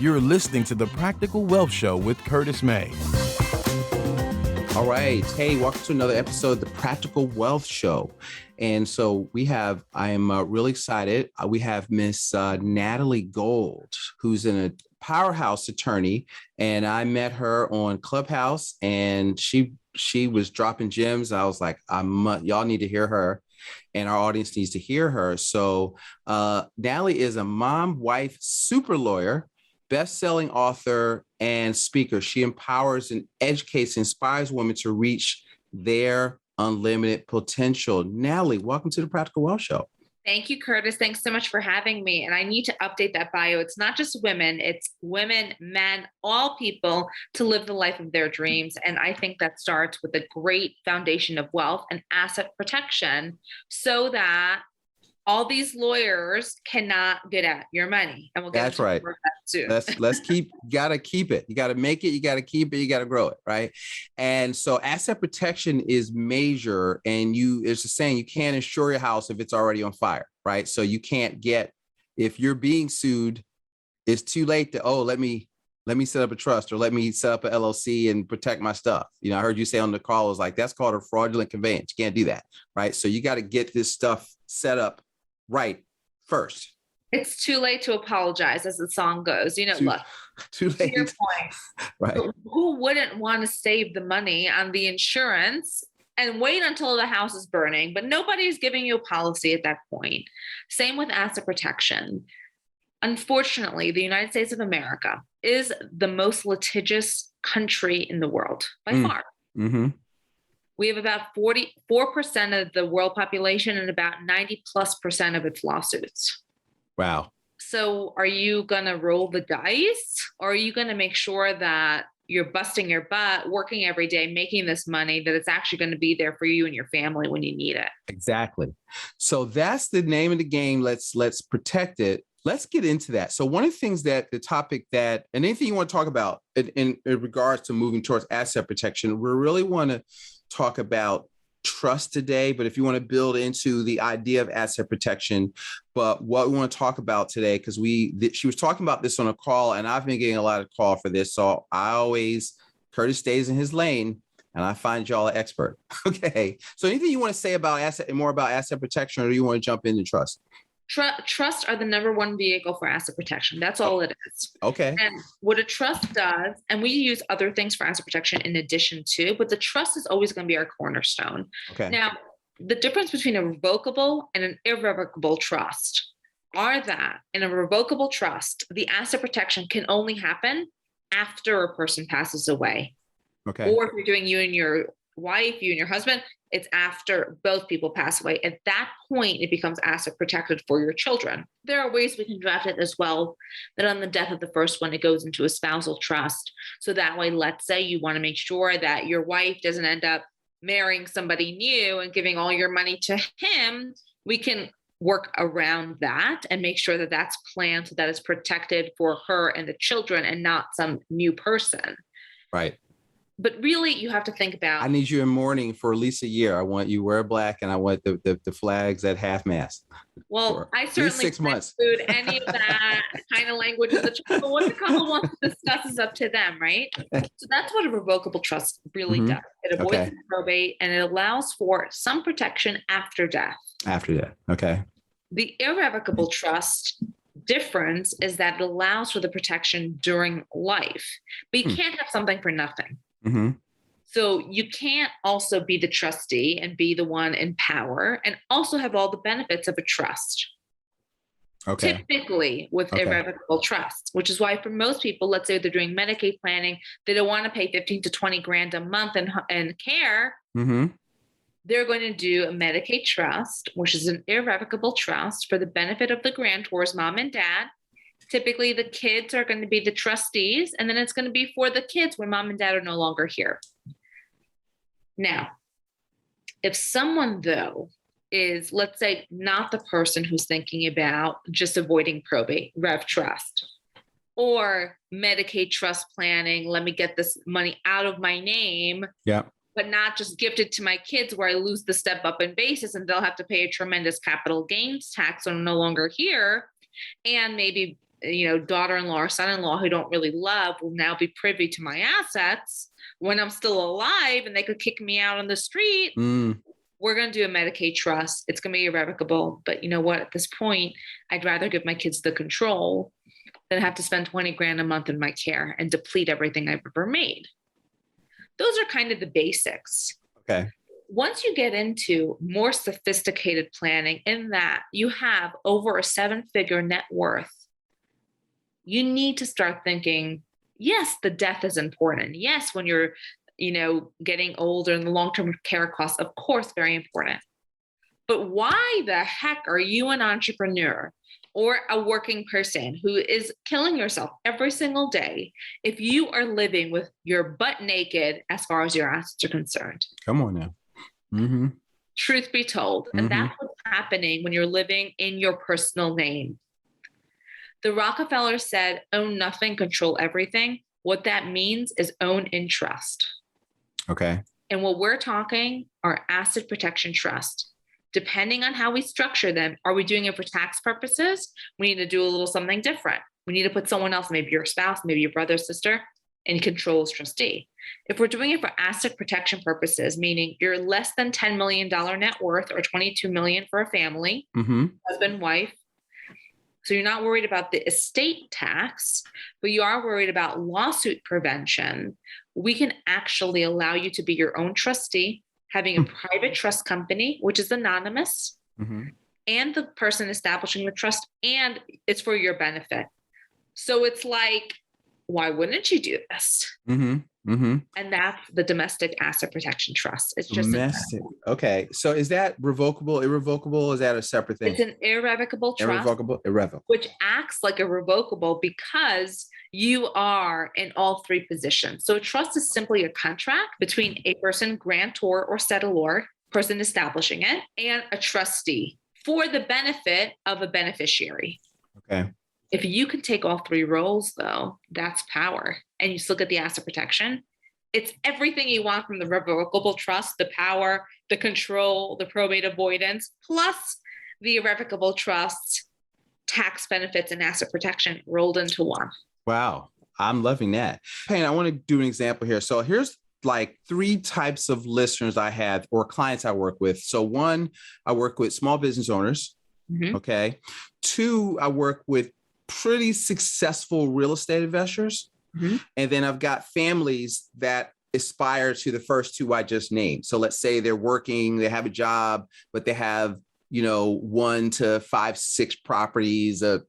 You're listening to The Practical Wealth Show with Curtis May. All right. Hey, welcome to another episode of The Practical Wealth Show. And so I am really excited. We have Miss Natalie Gold, who's a powerhouse attorney. And I met her on Clubhouse and she was dropping gems. I was like, y'all need to hear her. And our audience needs to hear her. So Natalie is a mom, wife, super lawyer, best-selling author, and speaker. She empowers and educates, inspires women to reach their unlimited potential. Natalie, welcome to the Practical Wealth Show. Thank you, Curtis. Thanks so much for having me. And I need to update that bio. It's not just women, it's women, men, all people to live the life of their dreams. And I think that starts with a great foundation of wealth and asset protection so that all these lawyers cannot get at your money. And we'll get That's right. that soon. Let's gotta keep it. You gotta make it, you gotta keep it, you gotta grow it, right? And so asset protection is major, and it's the saying, you can't insure your house if it's already on fire, right? So you can't if you're being sued, it's too late to, let me set up a trust or let me set up an LLC and protect my stuff. I heard you say on the call, it was like, that's called a fraudulent conveyance. You can't do that, right? So you got to get this stuff set up right first. It's too late to apologize, as the song goes. Look, too late. To your point, right? Who wouldn't want to save the money on the insurance and wait until the house is burning? But nobody's giving you a policy at that point. Same with asset protection. Unfortunately, the United States of America is the most litigious country in the world by far. Mm-hmm. We have about 44% of the world population and about 90+% of its lawsuits. Wow. So are you going to roll the dice, or are you going to make sure that you're busting your butt, working every day, making this money, that it's actually going to be there for you and your family when you need it? Exactly. So that's the name of the game. Let's protect it. Let's get into that. So one of the things and anything you want to talk about in regards to moving towards asset protection, we really want to talk about trust today, but if you want to build into the idea of asset protection, but what we want to talk about today, because she was talking about this on a call, and I've been getting a lot of call for this. So Curtis stays in his lane, and I find y'all an expert. Okay. So anything you want to say about more about asset protection, or do you want to jump into trust? Trust are the number one vehicle for asset protection. That's all it is. Okay. And what a trust does, and we use other things for asset protection in addition to, but the trust is always going to be our cornerstone. Okay. Now, the difference between a revocable and an irrevocable trust are that in a revocable trust, the asset protection can only happen after a person passes away. Okay. Or if you're doing you and your wife, you and your husband, it's after both people pass away. At that point, it becomes asset protected for your children. There are ways we can draft it as well, that on the death of the first one, it goes into a spousal trust. So that way, let's say you want to make sure that your wife doesn't end up marrying somebody new and giving all your money to him, we can work around that and make sure that that's planned so that it's protected for her and the children and not some new person. Right. But really, you have to think about. I need you in mourning for at least a year. I want you wear black, and I want the flags at half mast. Well, I certainly 6 months. Include any of that kind of language with the trust. But what the couple wants to discuss is up to them, right? So that's what a revocable trust really does. It avoids probate, and it allows for some protection after death. After that, okay. The irrevocable trust difference is that it allows for the protection during life, but you can't have something for nothing. Mm-hmm. So you can't also be the trustee and be the one in power and also have all the benefits of a trust. Okay. Typically with irrevocable trusts, which is why for most people, let's say they're doing Medicaid planning, they don't want to pay 15 to 20 grand a month in care. Mm-hmm. They're going to do a Medicaid trust, which is an irrevocable trust for the benefit of the grantors, mom and dad. Typically, the kids are going to be the trustees, and then it's going to be for the kids when mom and dad are no longer here. Now, if someone, though, is, let's say, not the person who's thinking about just avoiding probate, rev trust, or Medicaid trust planning, let me get this money out of my name, but not just gift it to my kids where I lose the step up in basis and they'll have to pay a tremendous capital gains tax when I'm no longer here, and maybe daughter-in-law or son-in-law who don't really love will now be privy to my assets when I'm still alive and they could kick me out on the street. We're going to do a Medicaid trust. It's going to be irrevocable. But you know what? At this point, I'd rather give my kids the control than have to spend 20 grand a month in my care and deplete everything I've ever made. Those are kind of the basics. Okay. Once you get into more sophisticated planning in that you have over a 7-figure net worth, you need to start thinking, yes, the death is important. Yes, when you're getting older and the long-term care costs, of course, very important. But why the heck are you an entrepreneur or a working person who is killing yourself every single day if you are living with your butt naked as far as your assets are concerned? Come on now. Mm-hmm. Truth be told. And that's what's happening when you're living in your personal name. The Rockefellers said, own nothing, control everything. What that means is own in trust. Okay. And what we're talking are asset protection trusts. Depending on how we structure them, are we doing it for tax purposes? We need to do a little something different. We need to put someone else, maybe your spouse, maybe your brother, sister, in control as trustee. If we're doing it for asset protection purposes, meaning you're less than $10 million net worth or $22 million for a family, husband, wife, so you're not worried about the estate tax, but you are worried about lawsuit prevention, we can actually allow you to be your own trustee, having a private trust company, which is anonymous, and the person establishing the trust, and it's for your benefit. So it's like, why wouldn't you do this? And that's the domestic asset protection trust. It's just domestic. Okay. So is that revocable, irrevocable? Is that a separate thing? It's an irrevocable trust. Irrevocable. Which acts like a revocable because you are in all three positions. So a trust is simply a contract between a person, grantor or settlor, person establishing it, and a trustee for the benefit of a beneficiary. Okay. If you can take all three roles, though, that's power. And you still get the asset protection. It's everything you want from the revocable trust, the power, the control, the probate avoidance, plus the irrevocable trusts, tax benefits, and asset protection rolled into one. Wow. I'm loving that. Payne, I want to do an example here. So here's like 3 types of listeners I have or clients I work with. So 1, I work with small business owners. Okay. 2, I work with pretty successful real estate investors. And then I've got families that aspire to the first 2 I just named. So let's say they're working, they have a job, but they have, 1 to 5, 6 properties, a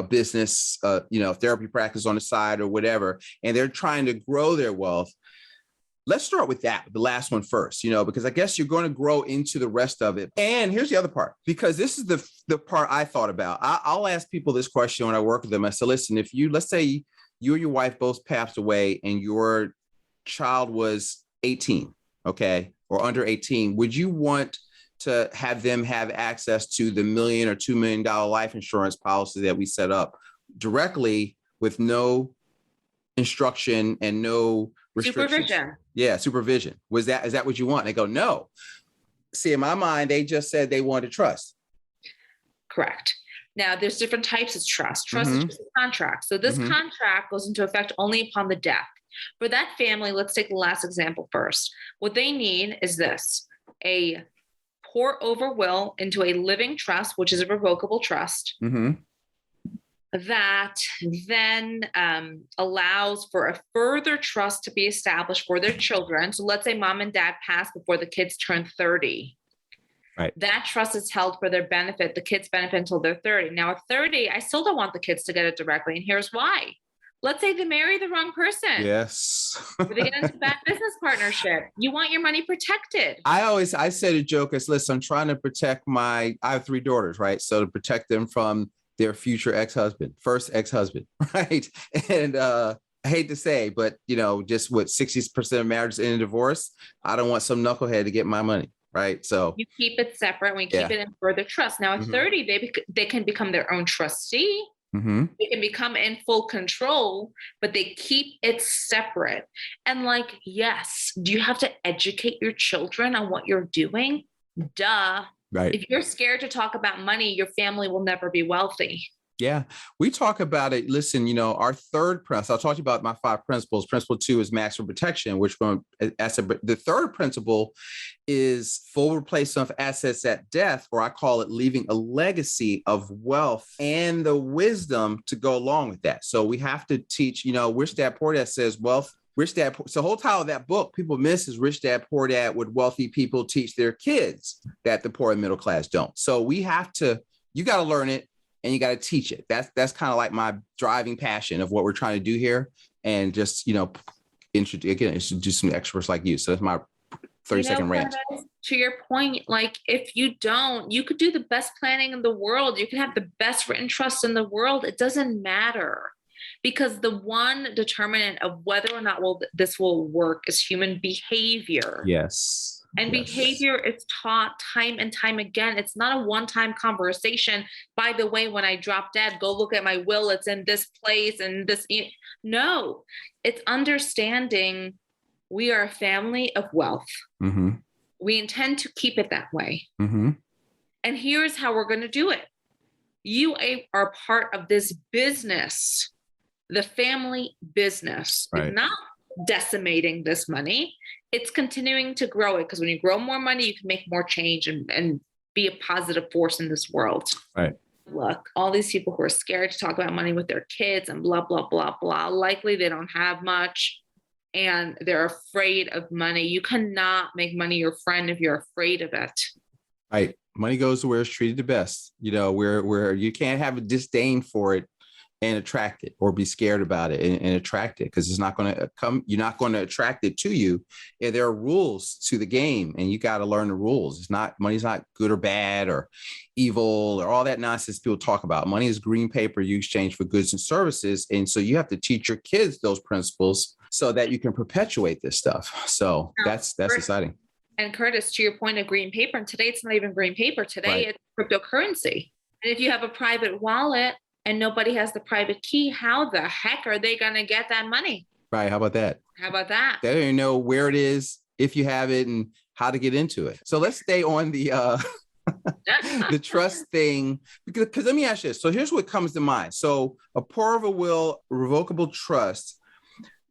business, therapy practice on the side or whatever, and they're trying to grow their wealth. Let's start with that, the last one first, because I guess you're going to grow into the rest of it. And here's the other part, because this is the part I thought about. I'll ask people this question when I work with them. I say, listen, if let's say you and your wife both passed away and your child was 18, okay, or under 18, would you want to have them have access to the $1 million or $2 million life insurance policy that we set up directly with no instruction and no restrictions? Supervision. Yeah, supervision. Is that what you want? They go, no. See, in my mind, they just said they wanted trust. Correct. Now, there's different types of trust. Trust is just a contract. So this contract goes into effect only upon the death. For that family, let's take the last example first. What they need is this: a pour over will into a living trust, which is a revocable trust, that then allows for a further trust to be established for their children. So let's say mom and dad pass before the kids turn 30. Right. That trust is held for their benefit, the kids' benefit until they're 30. Now at 30, I still don't want the kids to get it directly. And here's why. Let's say they marry the wrong person. Yes. Or they get into a bad business partnership. You want your money protected. I said a joke as, listen, I'm trying to protect I have 3 daughters, right? So to protect them from their future first ex-husband, right? And I hate to say, but just what 60% of marriages end in divorce, I don't want some knucklehead to get my money. Right. So you keep it separate. We keep it in further trust. Now at 30, they can become their own trustee. They can become in full control, but they keep it separate. And yes, do you have to educate your children on what you're doing? Duh. Right. If you're scared to talk about money, your family will never be wealthy. Yeah, we talk about it. Listen, our third principle, I'll talk to you about my 5 principles. Principle 2 is maximum protection, which the third principle is full replacement of assets at death, or I call it leaving a legacy of wealth and the wisdom to go along with that. So we have to teach, Rich Dad Poor Dad says wealth. Rich Dad, so the whole title of that book people miss is Rich Dad Poor Dad, would wealthy people teach their kids that the poor and middle class don't. So you got to learn it. And you got to teach it. That's kind of like my driving passion of what we're trying to do here. And just, introduce some experts like you. So that's my 30-second rant. To your point, like if you don't, you could do the best planning in the world. You can have the best written trust in the world. It doesn't matter, because the one determinant of whether or not this will work is human behavior. Yes. And behavior is taught time and time again. It's not a one-time conversation. By the way, when I drop dead, go look at my will. It's in this place and this. No, it's understanding we are a family of wealth. Mm-hmm. We intend to keep it that way. Mm-hmm. And here's how we're going to do it. You are part of this business, the family business. Right. It's not decimating this money. It's continuing to grow it, because when you grow more money, you can make more change and be a positive force in this world. Right. Look, all these people who are scared to talk about money with their kids and blah, blah, blah, blah, likely they don't have much and they're afraid of money. You cannot make money your friend if you're afraid of it. Right. Money goes to where it's treated the best, where you can't have a disdain for it and attract it, or be scared about it and attract it, because it's not going to come. You're not going to attract it to you. And there are rules to the game, and you got to learn the rules. Money's not good or bad or evil or all that nonsense people talk about. Money is green paper you exchange for goods and services. And so you have to teach your kids those principles so that you can perpetuate this stuff. So that's exciting. And Curtis, to your point of green paper, and today it's not even green paper. Today It's cryptocurrency. And if you have a private wallet and nobody has the private key, how the heck are they going to get that money? Right. How about that? They don't even know where it is, if you have it, and how to get into it. So let's stay on the the trust thing, because let me ask you this. So here's what comes to mind. So a power of a will, revocable trust.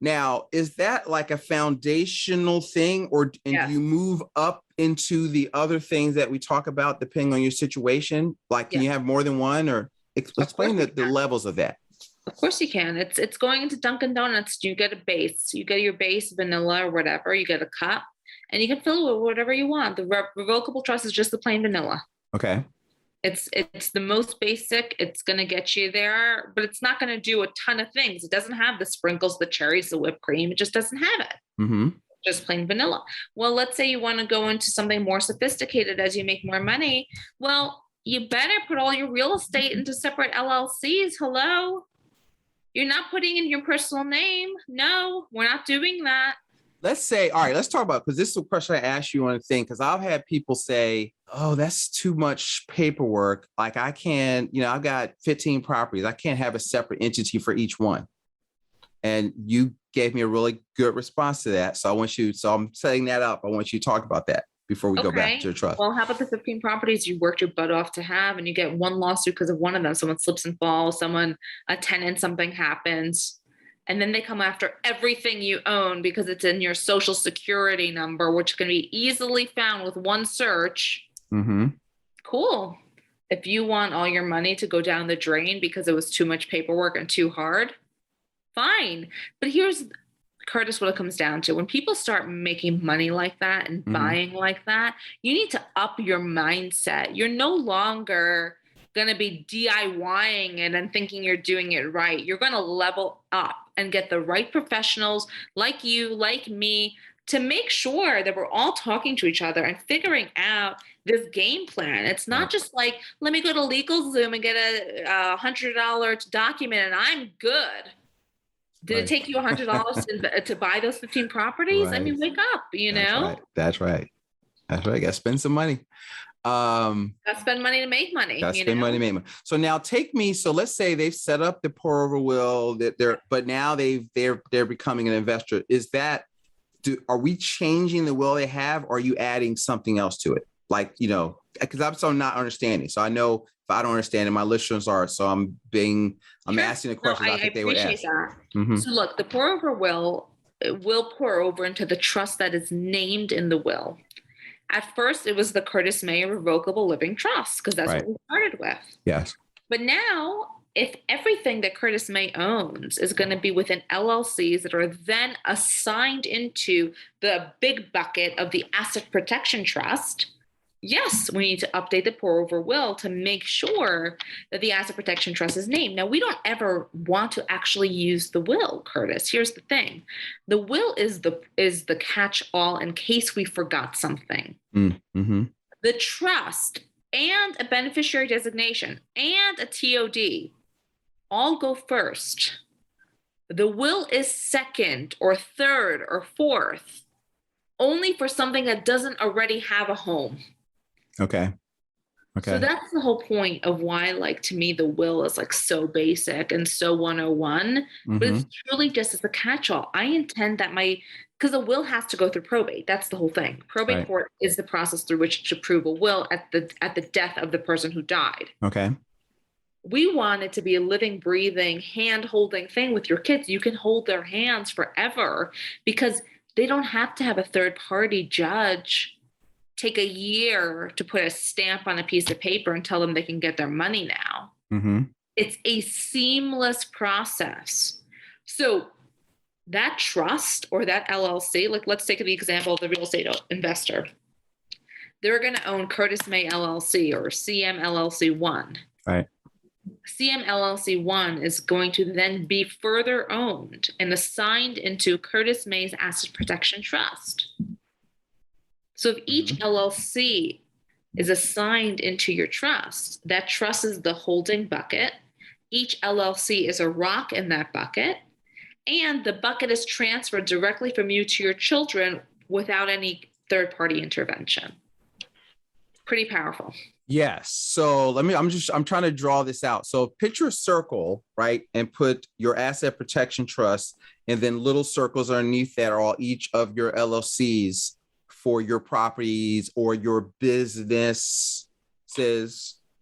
Now, is that like a foundational thing, do you move up into the other things that we talk about depending on your situation? Like, can you have more than one, or explain the levels of that? Of course you can. It's going into Dunkin' Donuts. You get a base. You get your base vanilla or whatever. You get a cup, and you can fill it with whatever you want. The revocable trust is just the plain vanilla. Okay. It's the most basic. It's going to get you there, but it's not going to do a ton of things. It doesn't have the sprinkles, the cherries, the whipped cream. It just doesn't have it. Mm-hmm. Just plain vanilla. Well, let's say you want to go into something more sophisticated as you make more money. Well, you better put all your real estate into separate LLCs. Hello? You're not putting in your personal name. No, we're not doing that. Let's say, all right, let's talk about, because this is a question I asked you on a thing, because I've had people say, oh, that's too much paperwork. Like I can't, I've got 15 properties. I can't have a separate entity for each one. And you gave me a really good response to that. So I'm setting that up. I want you to talk about that before we go back to your trust. Well, how about the 15 properties you worked your butt off to have, and you get one lawsuit because of one of them? Someone slips and falls, a tenant, something happens. And then they come after everything you own because it's in your social security number, which can be easily found with one search. Mm-hmm. Cool. If you want all your money to go down the drain because it was too much paperwork and too hard, fine. But here's, Curtis, what it comes down to. When people start making money like that and buying like that, you need to up your mindset. You're no longer going to be DIYing it and thinking you're doing it right. You're going to level up and get the right professionals like you, like me, to make sure that we're all talking to each other and figuring out this game plan. It's not just like, let me go to LegalZoom and get a $100 document and I'm good. Did it take you $100 to buy those 15 properties? Right. I mean, wake up, That's right. Got to spend some money. Got to spend money to make money. Money to make money. So now so let's say they've set up the pour over will but now they're becoming an investor. Is that, are we changing the will they have, or are you adding something else to it? Like, because I'm so not understanding. So I know if I don't understand it, my listeners are. So I'm asking the questions I think they would ask. That. Mm-hmm. So look, the pour over will pour over into the trust that is named in the will. At first, it was the Curtis May Revocable Living Trust, because that's what we started with. Yes. But now, if everything that Curtis May owns is going to be within LLCs that are then assigned into the big bucket of the Asset Protection Trust, yes, we need to update the pour over will to make sure that the Asset Protection Trust is named. Now, we don't ever want to actually use the will, Curtis. Here's the thing. The will is the catch-all in case we forgot something. Mm-hmm. The trust and a beneficiary designation and a TOD all go first. The will is second or third or fourth, only for something that doesn't already have a home. Okay. So that's the whole point of why, like, to me, the will is like so basic and so 101, but it's truly just as a catch-all. I intend that because a will has to go through probate. That's the whole thing. Probate court is the process through which to prove a will at the death of the person who died. Okay. We want it to be a living, breathing, hand-holding thing with your kids. You can hold their hands forever because they don't have to have a third-party judge take a year to put a stamp on a piece of paper and tell them they can get their money now. Mm-hmm. It's a seamless process. So that trust or that LLC, like let's take the example of the real estate investor. They're going to own Curtis May LLC or CM LLC 1. Right. CM LLC 1 is going to then be further owned and assigned into Curtis May's Asset Protection Trust. So if each LLC is assigned into your trust, that trust is the holding bucket. Each LLC is a rock in that bucket, and the bucket is transferred directly from you to your children without any third-party intervention. Pretty powerful. Yes. So I'm trying to draw this out. So picture a circle, right? And put your asset protection trust, and then little circles underneath that are all each of your LLCs for your properties or your businesses.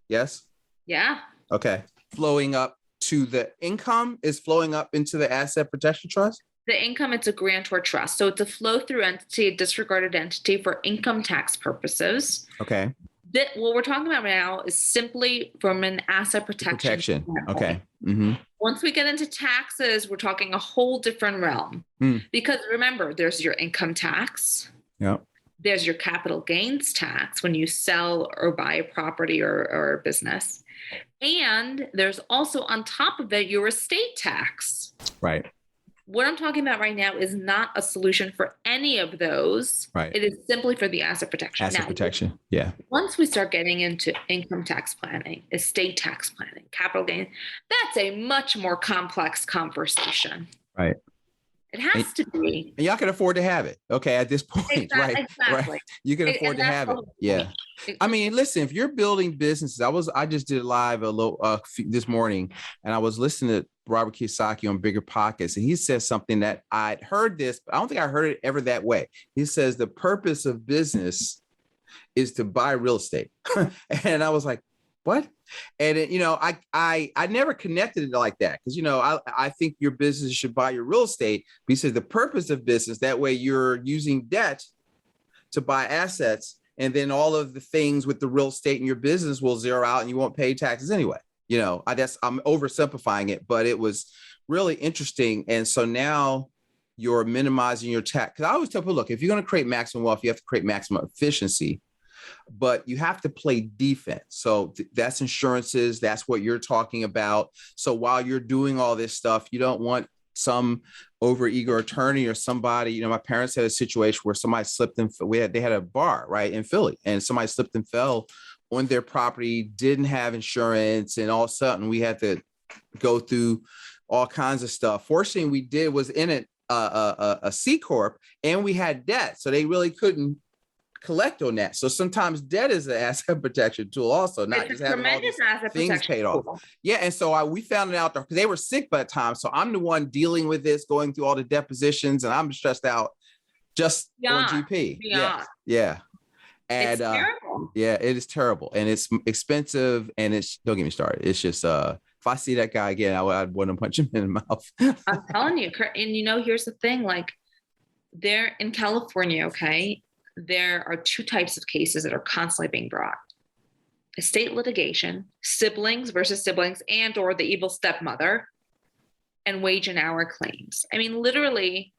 Yes? Yeah. Okay. Flowing up to the income is flowing up into the asset protection trust? The income, it's a grantor trust. So it's a flow-through entity, a disregarded entity for income tax purposes. Okay. What we're talking about now is simply from an asset protection. Okay. Mm-hmm. Once we get into taxes, we're talking a whole different realm. Because remember, there's your income tax. Yep. There's your capital gains tax when you sell or buy a property or a business. And there's also on top of it, your estate tax. Right. What I'm talking about right now is not a solution for any of those. Right. It is simply for the asset protection. Protection. Yeah. Once we start getting into income tax planning, estate tax planning, capital gain, that's a much more complex conversation. Right. It has to be. And y'all can afford to have it. Okay. At this point, exactly. Right. You can afford to have it. Yeah. I mean, listen, if you're building businesses, I just did live this morning, and I was listening to Robert Kiyosaki on Bigger Pockets, and he says something that I'd heard this, but I don't think I heard it ever that way. He says the purpose of business is to buy real estate. And I was like, what? And I never connected it like that, because I think your business should buy your real estate. But he says the purpose of business, that way you're using debt to buy assets, and then all of the things with the real estate in your business will zero out and you won't pay taxes anyway. I'm oversimplifying it, but it was really interesting. And so now you're minimizing your tax. Because I always tell people, look, if you're going to create maximum wealth, you have to create maximum efficiency, but you have to play defense. So that's insurances. That's what you're talking about. So while you're doing all this stuff, you don't want some overeager attorney or somebody. My parents had a situation where somebody slipped and they had a bar right in Philly, and somebody slipped and fell on their property, didn't have insurance, and all of a sudden we had to go through all kinds of stuff. Fortunately, we was in it a C corp, and we had debt, so they really couldn't collect on that. So sometimes debt is an asset protection tool also, not just having all these things paid off. Yeah. And so we found it out there because they were sick by the time. So I'm the one dealing with this, going through all the depositions, and I'm stressed out just on GP. Yeah. And It's terrible. yeah, it is terrible, and it's expensive, and it's, don't get me started. It's just if I see that guy again, I'd want to punch him in the mouth. I'm telling you. And here's the thing, like there in California, okay, there are two types of cases that are constantly being brought. Estate litigation, siblings versus siblings, and or the evil stepmother, and wage and hour claims. I mean, literally,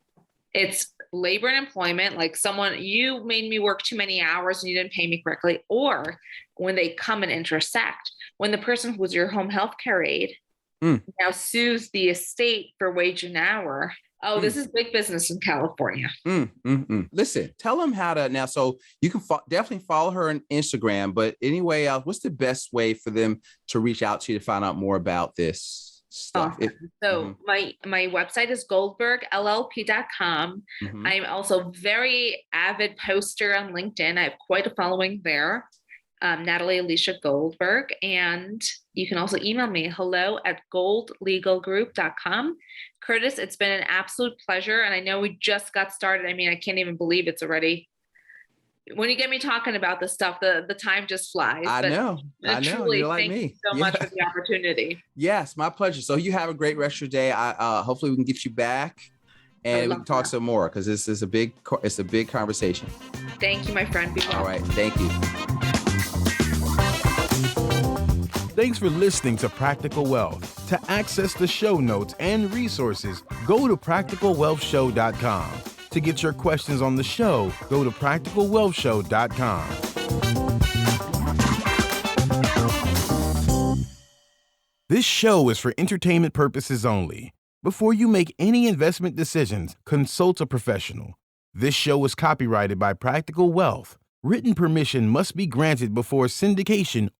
it's labor and employment, like you made me work too many hours and you didn't pay me correctly. Or when they come and intersect, when the person who was your home health care aide now sues the estate for wage and hour. Oh, this is big business in California. Listen, tell them how to now. So you can definitely follow her on Instagram, but anyway else, what's the best way for them to reach out to you to find out more about this stuff? So my website is goldbergllp.com. I'm also very avid poster on LinkedIn. I have quite a following there. Natalie Alicia Goldberg. And you can also email me, hello@goldlegalgroup.com. Curtis, it's been an absolute pleasure. And I know we just got started. I mean, I can't even believe it's already, when you get me talking about this stuff, the time just flies. I know. Truly, You're like thank me. you so much for the opportunity. Yes, my pleasure. So you have a great rest of your day. Hopefully we can get you back and we can talk some more, because this is it's a big conversation. Thank you, my friend. Be well. All right. Thank you. Thanks for listening to Practical Wealth. To access the show notes and resources, go to practicalwealthshow.com. To get your questions on the show, go to practicalwealthshow.com. This show is for entertainment purposes only. Before you make any investment decisions, consult a professional. This show is copyrighted by Practical Wealth. Written permission must be granted before syndication